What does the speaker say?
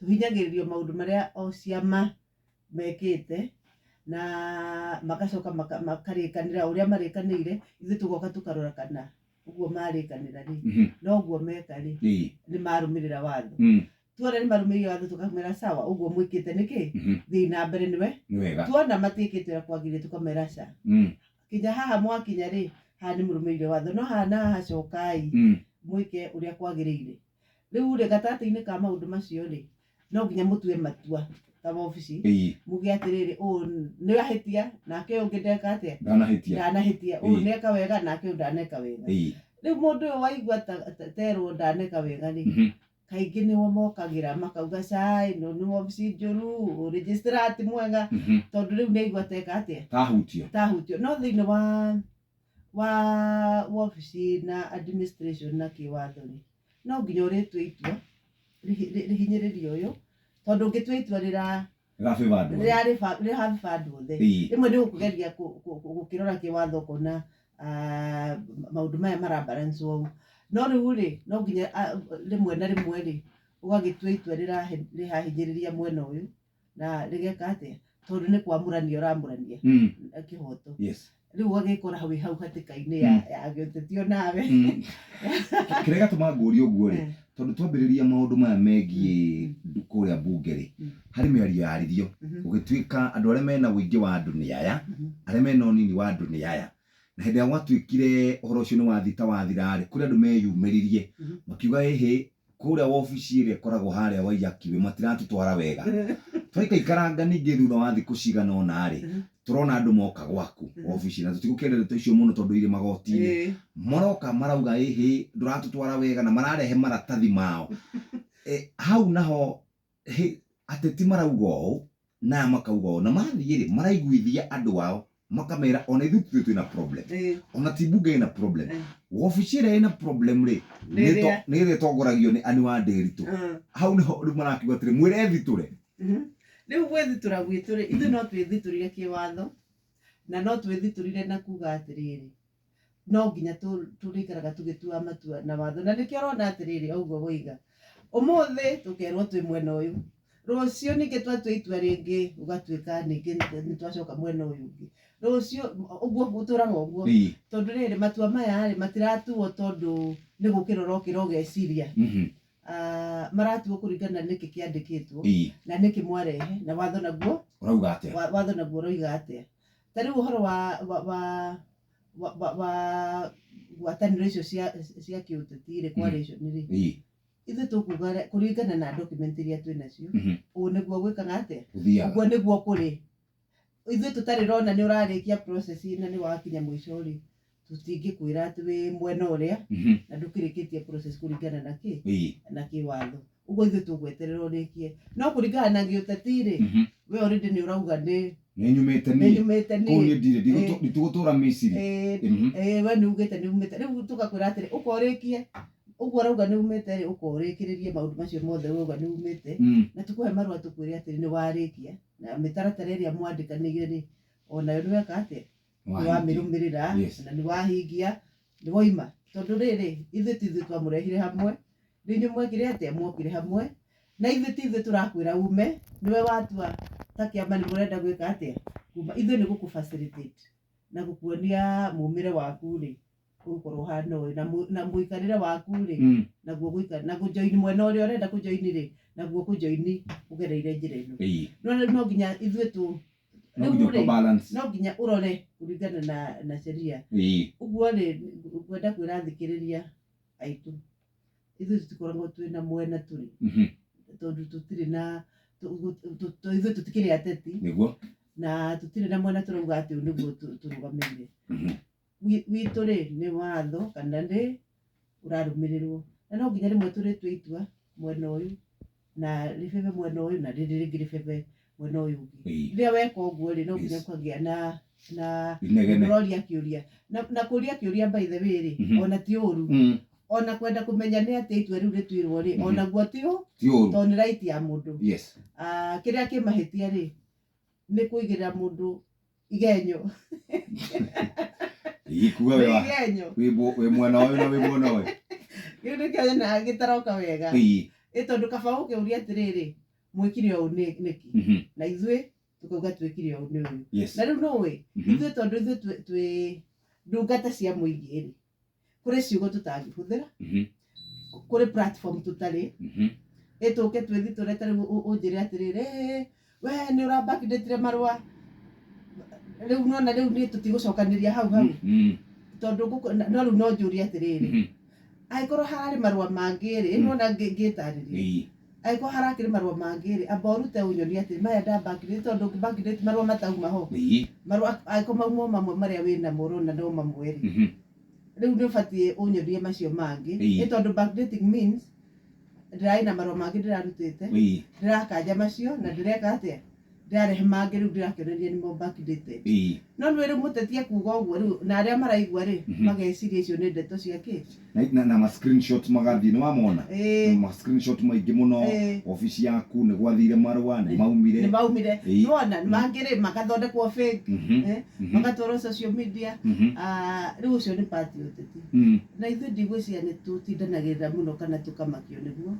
tuhinyagiririo maundu maria o ciama mekite na magacoka makarikanira uria marikanire ithu tugoka tukarora kana uguo marikanira ri no uguo meka ri ni marumirira watho tuona ni marumirira watho tukamera sawa uguo mwikite niki thii na mbere niwe tuona matikite kwagire tukamera sa kinya haha mwakinya ri ha ni murumirire watho no hana hacokai mwike uria kwagirire riu ri gatati-ini ka maundu macio ri no nginya mutue matua ta wabici muge atiriri ni ahitia nake ungi ndeka atia ndanahitia neka wega nake ndaneka wega riu mundu uyu waigua terwo ndaneka wega ri kaingi niwo mokagira makauga cai no ni wabici njuru registrar ti mwega tondu riu neigua teka atia tahutio no thiini wa wabici na administration na kiwatho ri no nginya uritue itua rihinyiririo uyu tondu ngitua itua rira fandu othe rimwe ni gukugeria gukirora kiwatho kuna maundu maya marabalance wau no riu ri no nginya rimwe na rimwe ri ugagitua itua rirahinyiriria mwena uyu na rigeka atia tondu ni kwamurania uramurania kihoto riu ugagikora hau hatika-ini ya giotetio nawe kiria gatuma nguria uguo ri tondu twambiriria maundu maya megie kuria bunge ri hari miario yaririo ugituika andu aria mena wingi wa andu ni aya aria mena unini wa andu ni aya na hindi ya gwatuikire uhoro ucio ni wathita wathira ri kuri andu meyumiririe makiuga hihi kuria wabici iria ikoragwo haria Waiyakiwe matiratutwara wega twaikaikaranga ningi thutha wa thiku cigana ona ri turona andu moka gwaku wabici na tutigukenda ndeto icio muno tondu iri magoti-ini maroka marauga hihi nduratutwara wega na mararehe maratathi mao hau naho ateti marauga ũũ na makauga ũũ na mathie ri maraiguithia andu ao makamera ona ithu twina problem ona ti bunge ina problem wabici ĩrĩa ina problem ri ni ire tongoragio ni ani wa Ndiritu hau niho riu marakiuga atiri mwire thiture riu gwithitura gwitu ri ithu no twithiturire kiwatho na no twithiturire na kuga atiriri no nginya turikaraga tugitua matua na watho na nikio rona atiriri uguo guiga umuthi tukerwo twi mwena uyu rucio ningi twatua itua ringi ugatuika ningi nitwacoka mwena uyu ungi rucio uguo guturaga uguo tondu riri matua maya ri matiratuo tondu ni gukirora ukira ugeciria maratuo kuringana niki kiandikitwo na niki mwarehe na watho naguo urauga atia watho naguo urauga atia tari uhoro wa ngwataniro icio cia kiuteti ri coalition ri ithu tukuga kuringana na document iria twinacio uguo niguo gwikaga atia uguo niguo kuri ithu tutarirona ni urarikia process ina ni wakinya mwisho ri tutingikwira ati wi mwena uria na ndukirikitie process kuringana na na kiwatho uguo ithu tugweterera urikie no kuringana na giuteti ri we already ni urauga ni nyumite ni kuni ndire nditugutura Misiri we ni ugite ni umite riu tukakwira atiri ukorikie uguo urauga ni umite ri ukorikiririe maundu macio mothe urauga ni umite na tukuhe marua tukwire atiri ni warikia na mitaratara iria mwandikanire ri onayo ni weka atia ni wamirumirira na ni wahingia ni woima tondu riri ithu tithu twamurehire hamwe rinyu mwekire atia mwokire hamwe na ithu tithu turakwira ume niwe watua ta kiama ni murenda gwika atia kuma ithu ni guku facilitate na gukuonia mumire waku ri ukorwo hana uyu na muikarire waku ri naguo guikara na kujoin mwena uria urenda kujoin ri naguo kujoin ugereire njira ino no nginya ithu tu no nginya urore kuringana na sheria uguo ri kwenda kwira thikiriria aitu ithu tutikoragwo twina mwena turi tondu tutiri na ithu tutikiri ateti niguo na tutiri na mwena turauga ati niguo turugamirire witu ri ni watho kana ndi urarumirirwo na no nginya rimwe turitwe itua mwena uyu na ribebe mwena uyu na riri ringi ribebe mwena uyu ungi riria weka uguo ri no nginya kwagia na kuroria kiuria na kuria kiuria by the way ri ona ti uru ona kwenda kumenya ni ati itua riu ritwirwo ri ona guo ti uru tondu right ya mundu kiria kimahitia ri ni kuigirira mundu igenyo ikuwa we mwena uyu na we mwena uyu giu ni kia na gitaroka wega tondu kaba ukiuria atiriri mwikire o neki na ithuĩ tukauga twĩkire o nĩ ũyũ na rĩu no we ithuĩ tondũ ithuĩ twĩ ndungata cia mũingĩ rĩ kũrĩ ciugo tũtangĩhũthĩra kũrĩ platform tũtarĩ ĩtũke twĩthi tũreta rĩu ũnjĩre atĩrĩrĩ we nĩ ũrambakindĩtire marũa rĩu nona rĩu nĩ tũtigũcokanĩria hau tondũ no rĩu no njũrie atĩrĩrĩ angĩkorwo hararĩ marũa mangĩ rĩ nona ngĩtarĩria angĩkorwo harakĩrĩ marũa mangĩ rĩ amba ũrute ũnyonie atĩ maya ndambakindĩte tondũ ũngĩmbakindĩte marũa matauma ho marũa angĩkorwo mauma mamwe marĩa wĩnamo ũrona no mamwe rĩ rĩu nĩ ũbatiĩ ũnyonie macio mangĩ nĩ tondũ backdating means ndĩrarĩ na marũa mangĩ ndĩrarutĩte ndĩrakanja macio na ndĩreka atĩa ndĩrarehe mangĩ rĩu ndĩrakĩonania nĩmo backdated no nĩ rĩu mũteti akuga ũguo rĩu na arĩa maraigua rĩ mageciria icio nĩ ndeto ciake na ma screenshot magathiĩ nĩ wamona ma screenshot maingĩ mũno ofici yaku nĩ gwathire marũa nĩ maumire nĩwona mangĩ rĩ magathondekwo fake magatwarwo social media rĩu ũcio nĩ part ya ũteti na ithuĩ ndigwĩciria nĩ tũtindanagĩrĩra mũno kana tũkamakio nĩguo